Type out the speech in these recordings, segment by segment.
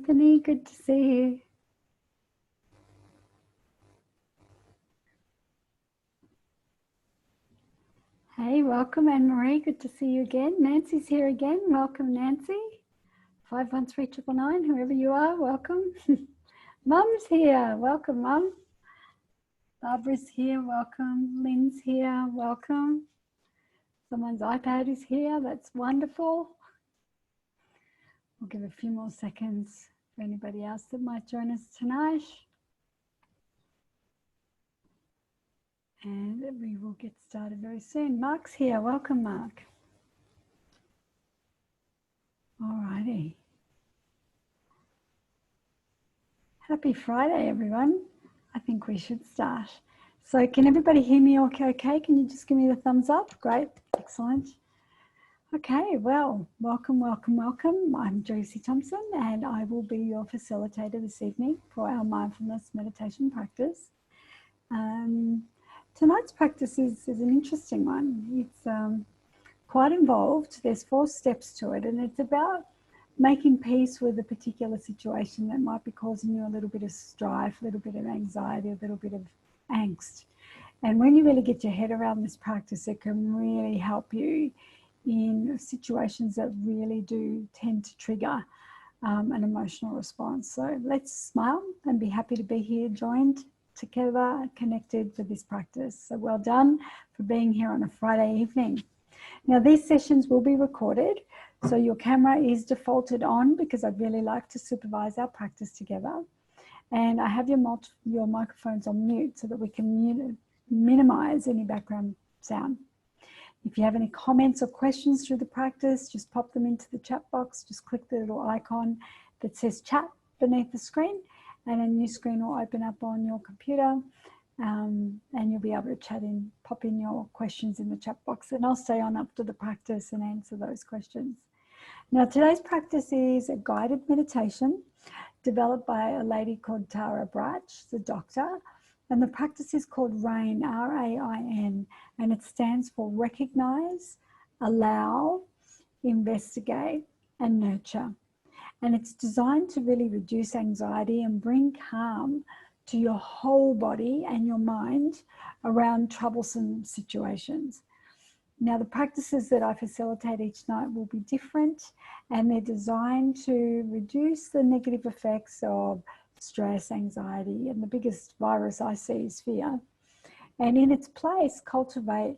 Anthony, good to see you. Hey, welcome Anne-Marie, good to see you again. Nancy's here again, welcome Nancy. 51399, whoever you are, welcome. Mum's here, welcome Mum. Barbara's here, welcome. Lynn's here, welcome. Someone's iPad is here, that's wonderful. We'll give a few more seconds for anybody else that might join us tonight. And we will get started very soon. Mark's here. Welcome, Mark. All righty. Happy Friday, everyone. I think we should start. So can everybody hear me okay? Can you just give me the thumbs up? Great. Excellent. Okay, well, welcome, welcome, welcome. I'm Josie Thomson, and I will be your facilitator this evening for our mindfulness meditation practice. Tonight's practice is an interesting one. It's quite involved. There's 4 steps to it, and it's about making peace with a particular situation that might be causing you a little bit of strife, a little bit of anxiety, a little bit of angst. And when you really get your head around this practice, it can really help you in situations that really do tend to trigger an emotional response. So let's smile and be happy to be here joined together, connected for this practice. So well done for being here on a Friday evening. Now these sessions will be recorded, so your camera is defaulted on because I'd really like to supervise our practice together. And I have your microphones on mute so that we can minimize any background sound. If you have any comments or questions through the practice, just pop them into the chat box. Just click the little icon that says chat beneath the screen, and a new screen will open up on your computer, and you'll be able to pop in your questions in the chat box, and I'll stay on after the practice and answer those questions. Now today's practice is a guided meditation developed by a lady called R.A.I.N, she's a doctor, and the practice is called R.A.I.N, R-A-I-N, and it stands for recognize, allow, investigate, and nurture. And it's designed to really reduce anxiety and bring calm to your whole body and your mind around troublesome situations. Now, the practices that I facilitate each night will be different, and they're designed to reduce the negative effects of stress, anxiety, and the biggest virus I see is fear. And in its place, cultivate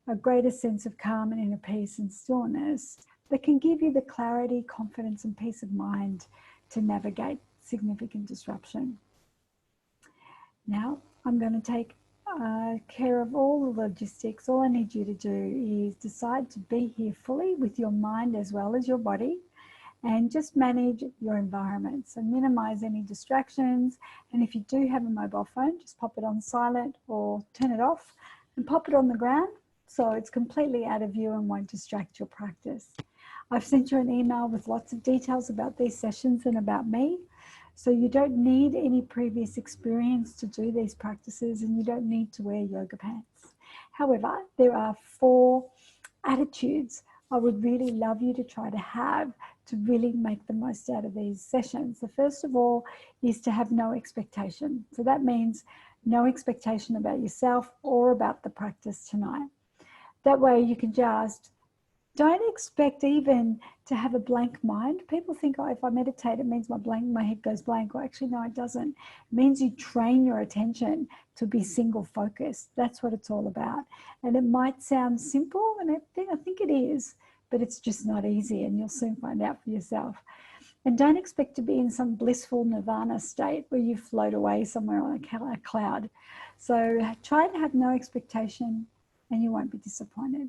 a greater sense of calm and inner peace and stillness that can give you the clarity, confidence, and peace of mind to navigate significant disruption. Now, I'm going to take care of all the logistics. All I need you to do is decide to be here fully with your mind as well as your body, and just manage your environment. So minimize any distractions. And if you do have a mobile phone, just pop it on silent or turn it off and pop it on the ground so it's completely out of view and won't distract your practice. I've sent you an email with lots of details about these sessions and about me. So you don't need any previous experience to do these practices, and you don't need to wear yoga pants. However, there are 4 attitudes I would really love you to try to have to really make the most out of these sessions. The first of all is to have no expectation. So that means no expectation about yourself or about the practice tonight. That way you can just don't expect even to have a blank mind. People think, oh, if I meditate, it means my head goes blank. Well, actually, no, it doesn't. It means you train your attention to be single focused. That's what it's all about. And it might sound simple, and I think it is, but it's just not easy, and you'll soon find out for yourself. And don't expect to be in some blissful nirvana state where you float away somewhere on a cloud. So try to have no expectation, and you won't be disappointed.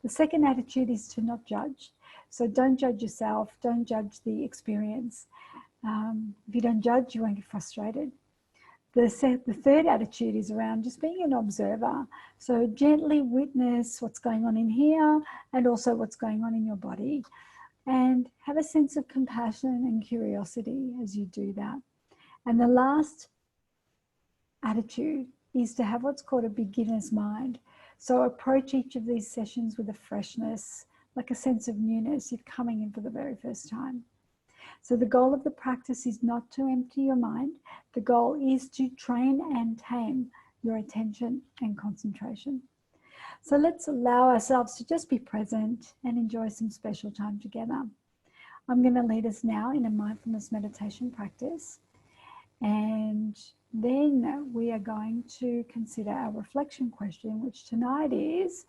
The second attitude is to not judge. So don't judge yourself, don't judge the experience. If you don't judge, you won't get frustrated. The third attitude is around just being an observer. So gently witness what's going on in here and also what's going on in your body. And have a sense of compassion and curiosity as you do that. And the last attitude is to have what's called a beginner's mind. So approach each of these sessions with a freshness, like a sense of newness. You're coming in for the very first time. So the goal of the practice is not to empty your mind. The goal is to train and tame your attention and concentration. So let's allow ourselves to just be present and enjoy some special time together. I'm going to lead us now in a mindfulness meditation practice, and then we are going to consider our reflection question, which tonight is: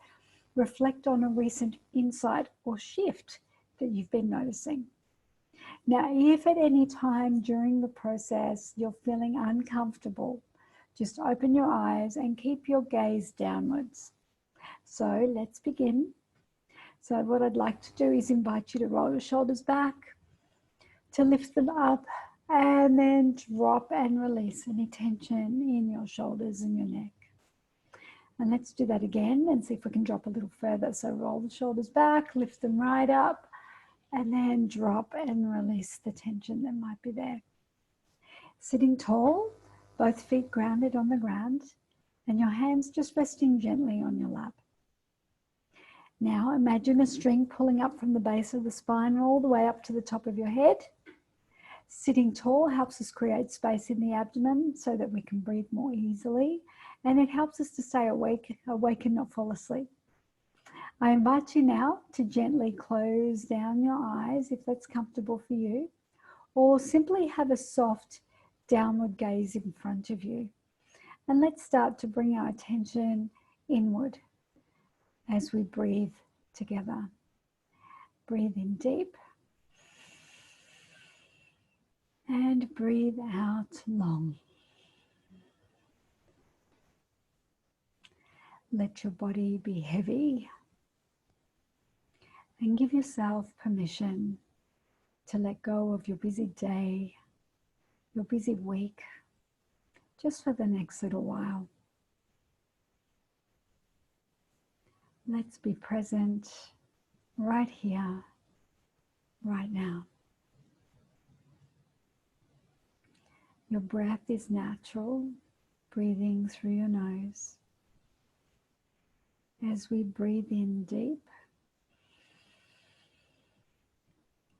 reflect on a recent insight or shift that you've been noticing. Now, if at any time during the process you're feeling uncomfortable, just open your eyes and keep your gaze downwards. So let's begin. So what I'd like to do is invite you to roll your shoulders back, to lift them up, and then drop and release any tension in your shoulders and your neck. And let's do that again and see if we can drop a little further. So roll the shoulders back, lift them right up, and then drop and release the tension that might be there. Sitting tall, both feet grounded on the ground, and your hands just resting gently on your lap. Now imagine a string pulling up from the base of the spine all the way up to the top of your head. Sitting tall helps us create space in the abdomen so that we can breathe more easily, and it helps us to stay awake and not fall asleep. I invite you now to gently close down your eyes if that's comfortable for you, or simply have a soft downward gaze in front of you. And let's start to bring our attention inward as we breathe together. Breathe in deep and breathe out long. Let your body be heavy and give yourself permission to let go of your busy day, your busy week, just for the next little while. Let's be present right here, right now. Your breath is natural, breathing through your nose. As we breathe in deep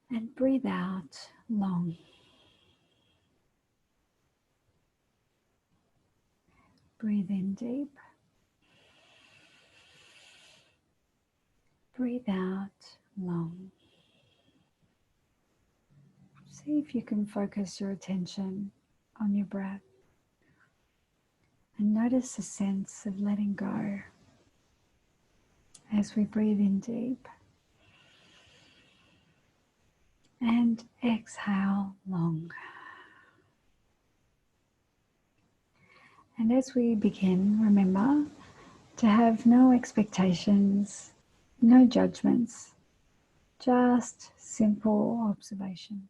and breathe out long. Breathe in deep. Breathe out long. See if you can focus your attention on your breath and notice a sense of letting go as we breathe in deep and exhale long. And as we begin, remember to have no expectations, no judgments, just simple observation.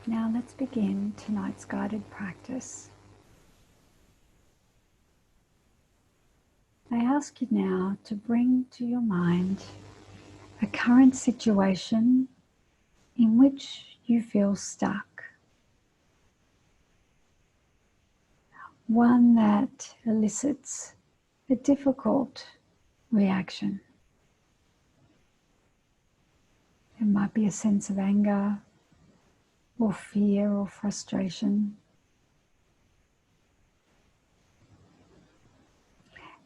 Now let's begin tonight's guided practice. I ask you now to bring to your mind a current situation in which you feel stuck. One that elicits a difficult reaction. It might be a sense of anger or fear or frustration.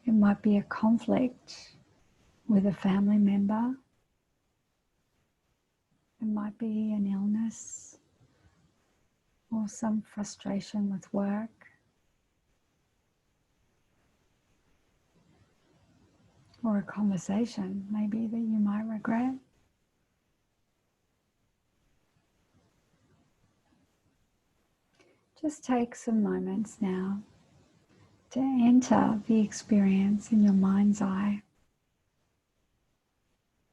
It might be a conflict with a family member. It might be an illness or some frustration with work. Or a conversation maybe that you might regret. Just take some moments now to enter the experience in your mind's eye,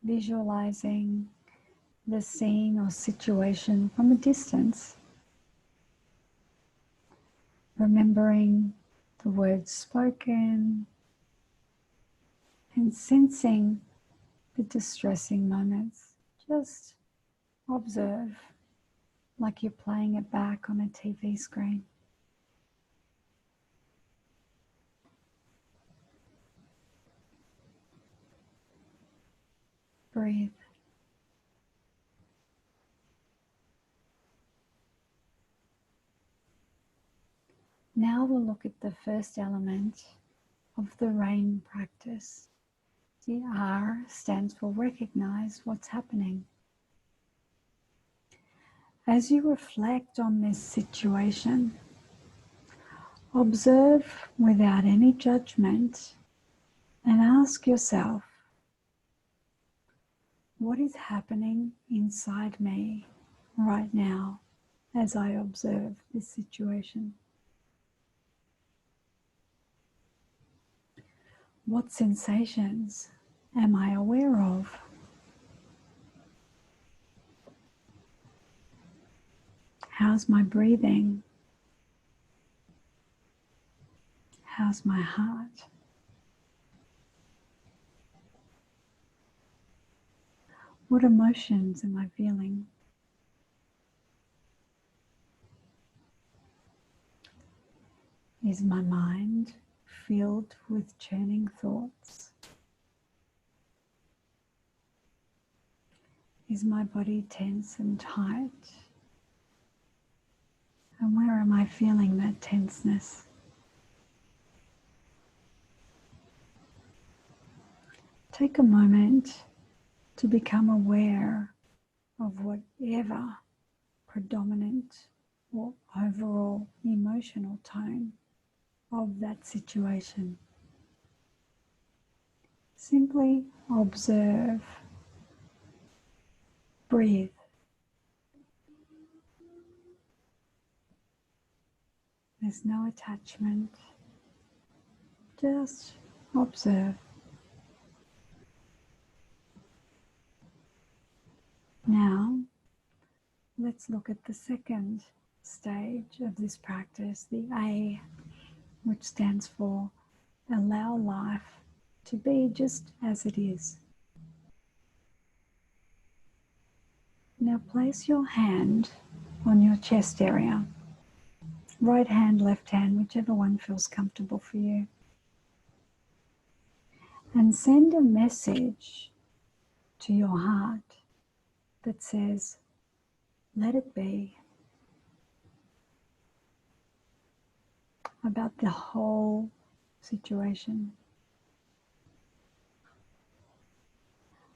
visualizing the scene or situation from a distance, remembering the words spoken and sensing the distressing moments. Just observe like you're playing it back on a TV screen. Breathe. Now we'll look at the first element of the R.A.I.N practice. The R stands for recognize what's happening. As you reflect on this situation, observe without any judgment and ask yourself, what is happening inside me right now as I observe this situation? What sensations am I aware of? How's my breathing? How's my heart? What emotions am I feeling? Is my mind filled with churning thoughts? Is my body tense and tight? And where am I feeling that tenseness? Take a moment to become aware of whatever predominant or overall emotional tone of that situation. Simply observe, breathe. There's no attachment, just observe. Now, let's look at the second stage of this practice, the A, which stands for allow life to be just as it is. Now place your hand on your chest area. Right hand, left hand, whichever one feels comfortable for you. And send a message to your heart that says, let it be, about the whole situation.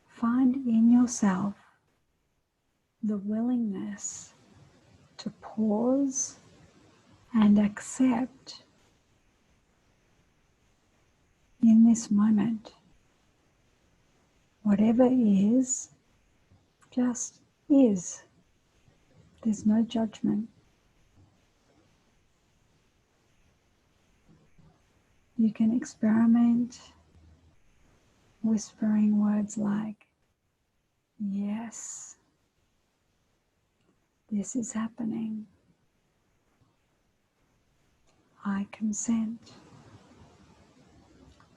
Find in yourself the willingness to pause and accept in this moment. Whatever is, just is. There's no judgment. You can experiment whispering words like, yes, this is happening. I consent.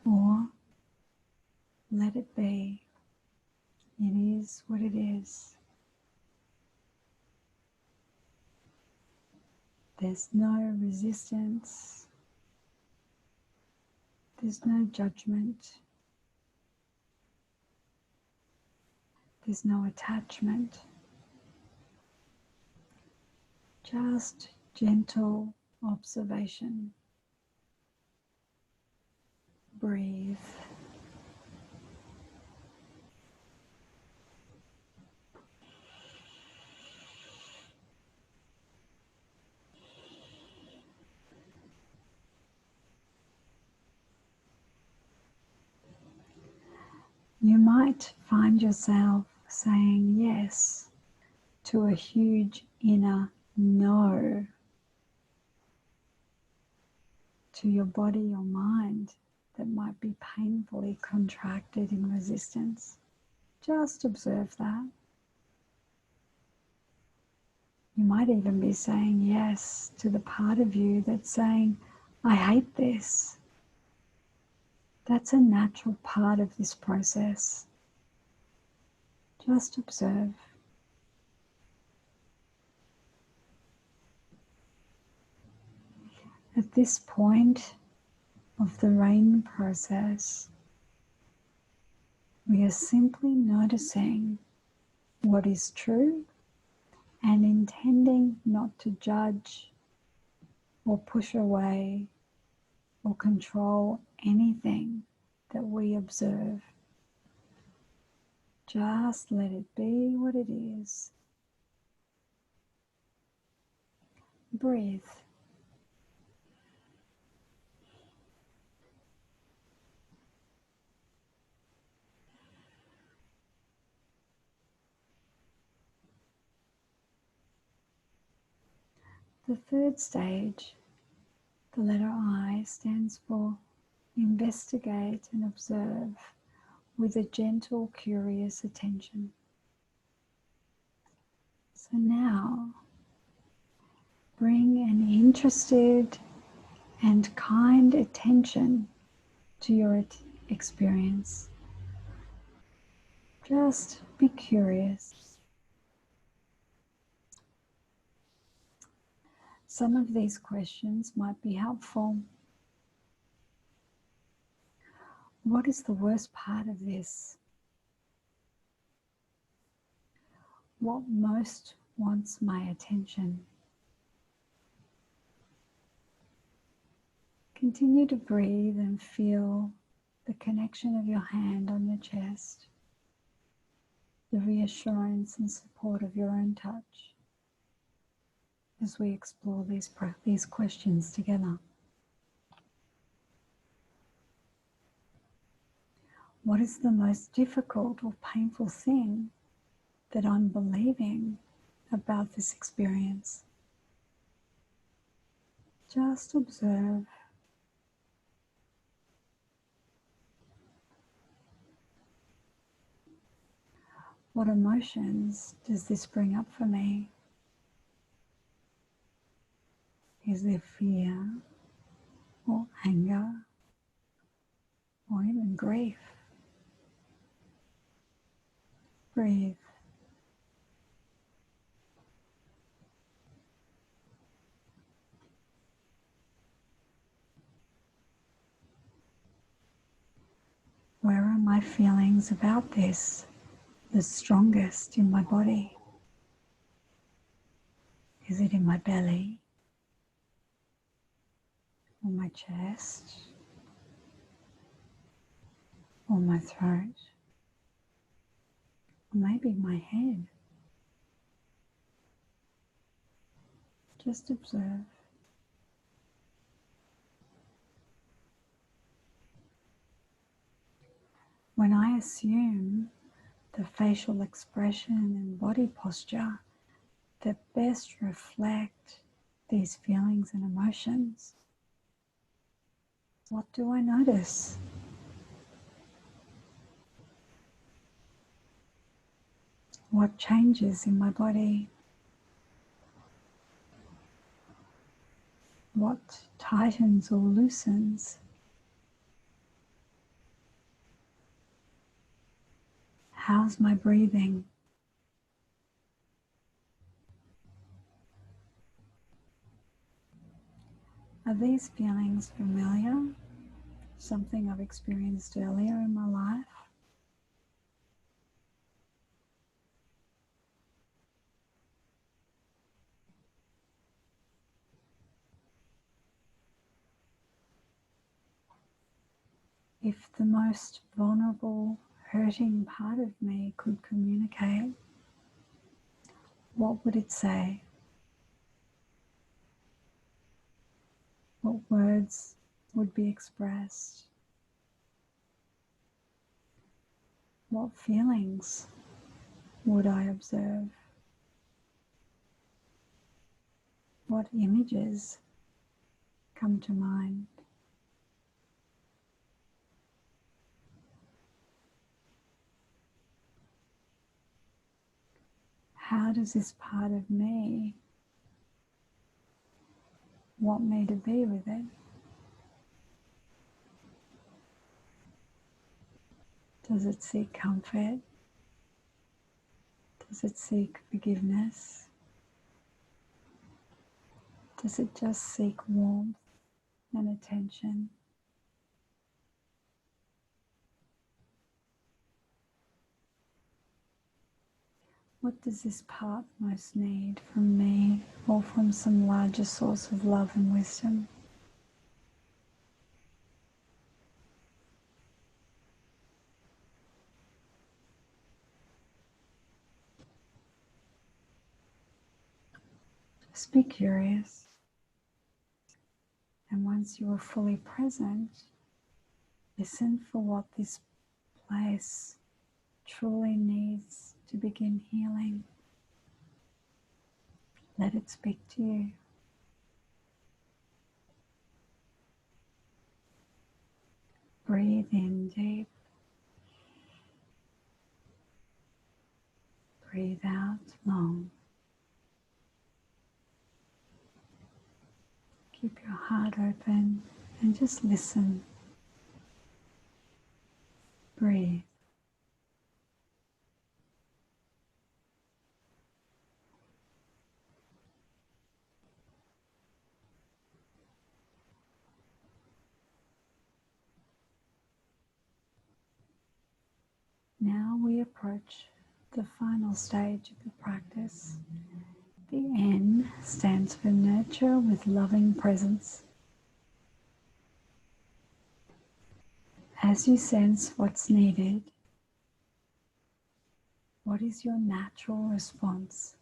Or, let it be. It is what it is. There's no resistance. There's no judgment. There's no attachment. Just gentle observation. Breathe. You might find yourself saying yes to a huge inner no to your body or mind that might be painfully contracted in resistance. Just observe that. You might even be saying yes to the part of you that's saying, I hate this. That's a natural part of this process. Just observe. At this point of the R.A.I.N process, we are simply noticing what is true and intending not to judge or push away or control anything that we observe. Just let it be what it is. Breathe. The third stage, the letter I, stands for investigate and observe with a gentle, curious attention. So now, bring an interested and kind attention to your experience. Just be curious. Some of these questions might be helpful. What is the worst part of this? What most wants my attention? Continue to breathe and feel the connection of your hand on your chest, the reassurance and support of your own touch as we explore these questions together. What is the most difficult or painful thing that I'm believing about this experience? Just observe. What emotions does this bring up for me? Is there fear or anger or even grief? Breathe. Where are my feelings about this the strongest in my body? Is it in my belly or my chest or my throat or maybe my head? Just observe. When I assume the facial expression and body posture that best reflect these feelings and emotions, what do I notice? What changes in my body? What tightens or loosens? How's my breathing? Are these feelings familiar? Something I've experienced earlier in my life? If the most vulnerable, hurting part of me could communicate, what would it say? What words would be expressed? What feelings would I observe? What images come to mind? How does this part of me want me to be with it? Does it seek comfort? Does it seek forgiveness? Does it just seek warmth and attention? What does this part most need from me or from some larger source of love and wisdom? Just be curious. And once you are fully present, listen for what this place truly needs to begin healing. Let it speak to you. Breathe in deep. Breathe out long. Keep your heart open and just listen. Breathe. Now we approach the final stage of the practice. The N stands for nurture with loving presence. As you sense what's needed, what is your natural response?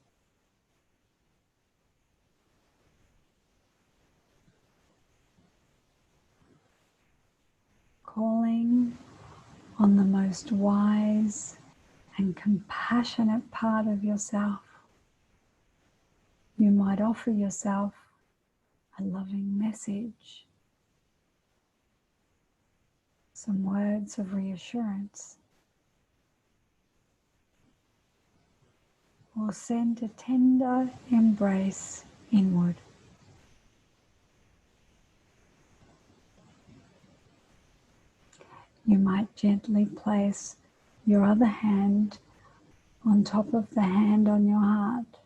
Calling on the most wise and compassionate part of yourself. You might offer yourself a loving message, some words of reassurance, or send a tender embrace inward. You might gently place your other hand on top of the hand on your heart,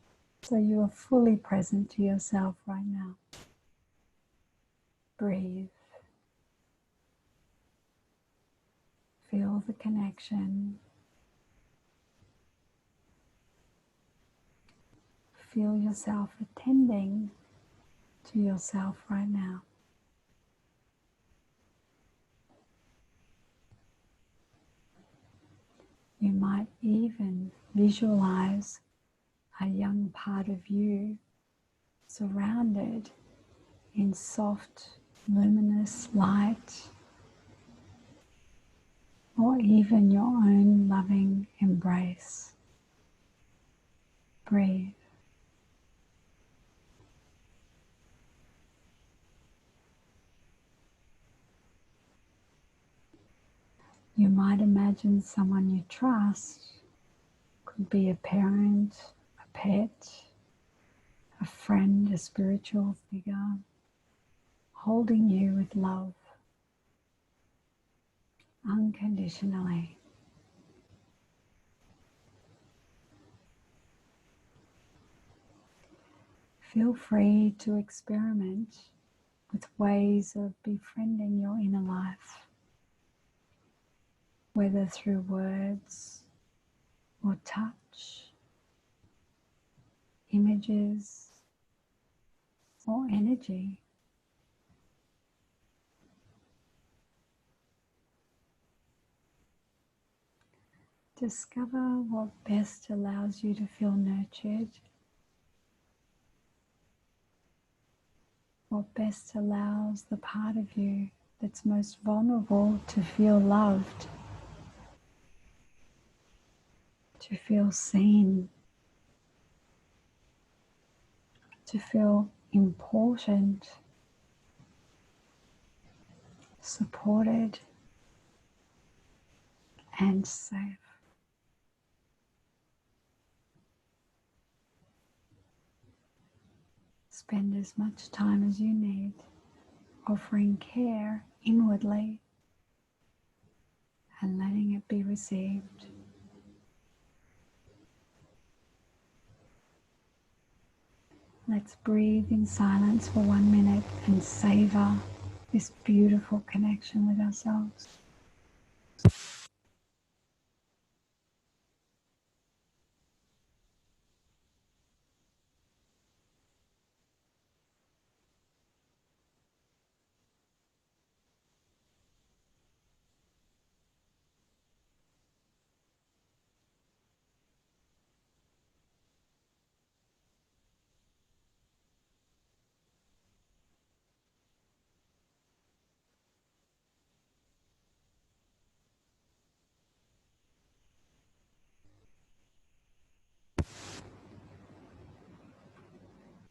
so you are fully present to yourself right now. Breathe. Feel the connection. Feel yourself attending to yourself right now. You might even visualize a young part of you surrounded in soft, luminous light, or even your own loving embrace. Breathe. You might imagine someone you trust, could be a parent, a pet, a friend, a spiritual figure, holding you with love, unconditionally. Feel free to experiment with ways of befriending your inner life, whether through words or touch, images or energy. Discover what best allows you to feel nurtured, what best allows the part of you that's most vulnerable to feel loved, to feel seen, to feel important, supported, and safe. Spend as much time as you need offering care inwardly and letting it be received. Let's breathe in silence for 1 minute and savor this beautiful connection with ourselves.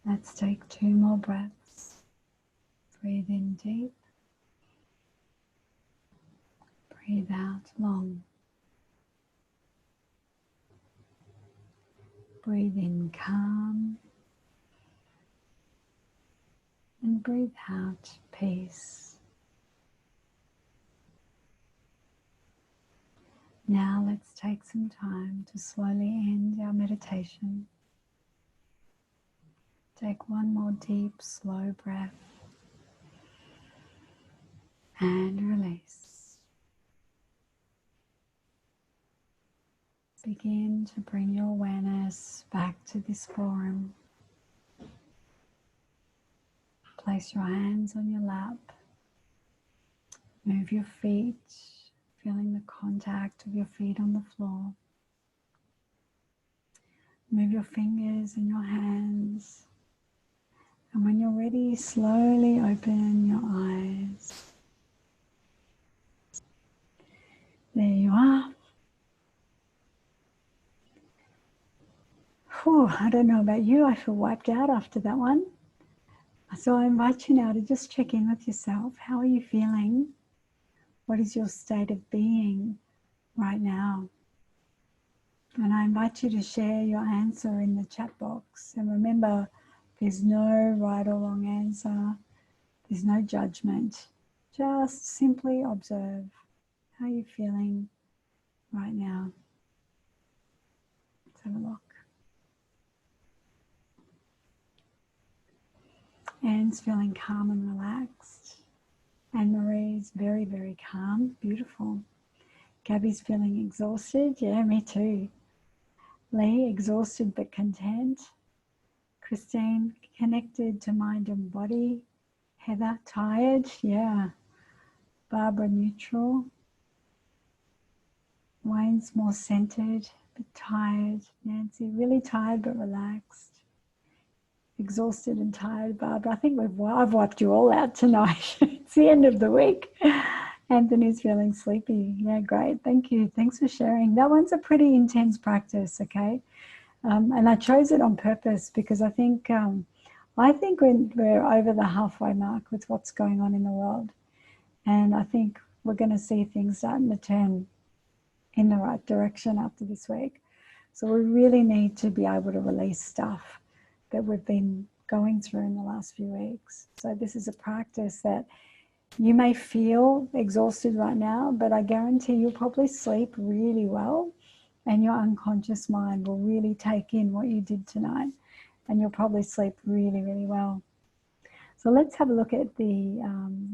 Let's take 2 more breaths. Breathe in deep. Breathe out long. Breathe in calm. And breathe out peace. Now let's take some time to slowly end our meditation. Take one more deep, slow breath and release. Begin to bring your awareness back to this forum. Place your hands on your lap. Move your feet, feeling the contact of your feet on the floor. Move your fingers and your hands. And when you're ready, slowly open your eyes. There you are. Whew, I don't know about you, I feel wiped out after that one. So I invite you now to just check in with yourself. How are you feeling? What is your state of being right now? And I invite you to share your answer in the chat box. And remember, there's no right or wrong answer. There's no judgment. Just simply observe how you're feeling right now. Let's have a look. Anne's feeling calm and relaxed. Anne-Marie's very, very calm. Beautiful. Gabby's feeling exhausted. Yeah, me too. Lee, exhausted but content. Christine, connected to mind and body. Heather, tired. Yeah. Barbara, neutral. Wayne's more centered but tired. Nancy, really tired but relaxed. Exhausted and tired. Barbara, I think I've wiped you all out tonight. It's the end of the week. Anthony's feeling sleepy. Yeah, great. Thank you. Thanks for sharing. That one's a pretty intense practice, okay? And I chose it on purpose because I think when we're over the halfway mark with what's going on in the world, and I think we're going to see things starting to turn in the right direction after this week. So we really need to be able to release stuff that we've been going through in the last few weeks. So this is a practice that you may feel exhausted right now, but I guarantee you'll probably sleep really well and your unconscious mind will really take in what you did tonight and you'll probably sleep really, really well. So let's have a look at the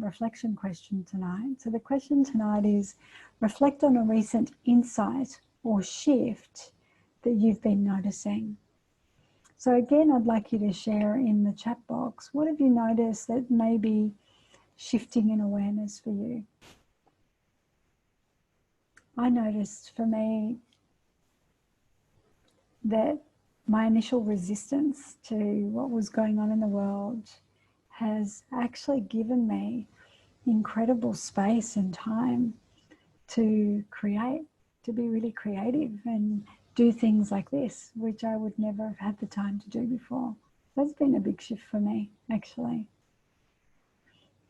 reflection question tonight. So the question tonight is, reflect on a recent insight or shift that you've been noticing. So again, I'd like you to share in the chat box, what have you noticed that may be shifting in awareness for you? I noticed for me that my initial resistance to what was going on in the world has actually given me incredible space and time to create, to be really creative and do things like this, which I would never have had the time to do before. That's been a big shift for me, actually.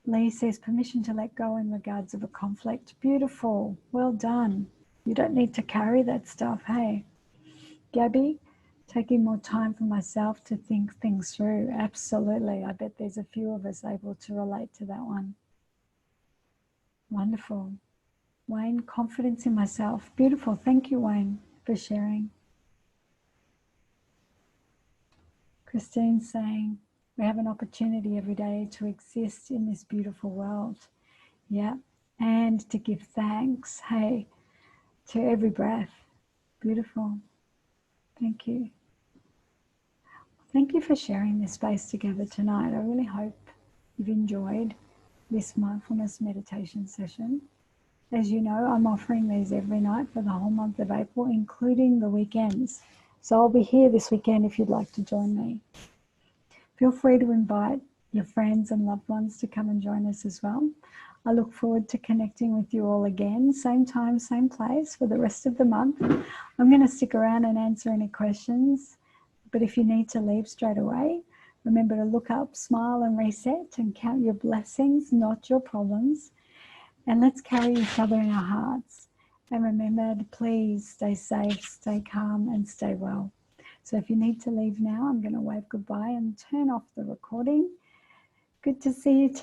Lee says, permission to let go in regards of a conflict. Beautiful. Well done. You don't need to carry that stuff, hey? Gabby, taking more time for myself to think things through. Absolutely. I bet there's a few of us able to relate to that one. Wonderful. Wayne, confidence in myself. Beautiful. Thank you, Wayne, for sharing. Christine's saying, we have an opportunity every day to exist in this beautiful world. Yeah. And to give thanks, hey, to every breath. Beautiful. Thank you. Thank you for sharing this space together tonight. I really hope you've enjoyed this mindfulness meditation session. As you know, I'm offering these every night for the whole month of April, including the weekends. So I'll be here this weekend if you'd like to join me. Feel free to invite your friends and loved ones to come and join us as well. I look forward to connecting with you all again, same time, same place for the rest of the month. I'm going to stick around and answer any questions, but if you need to leave straight away, Remember to look up, smile and reset, and count your blessings, not your problems. And let's carry each other in our hearts. And remember to please stay safe, stay calm, and stay well. So if you need to leave now, I'm going to wave goodbye and turn off the recording. Good to see you today.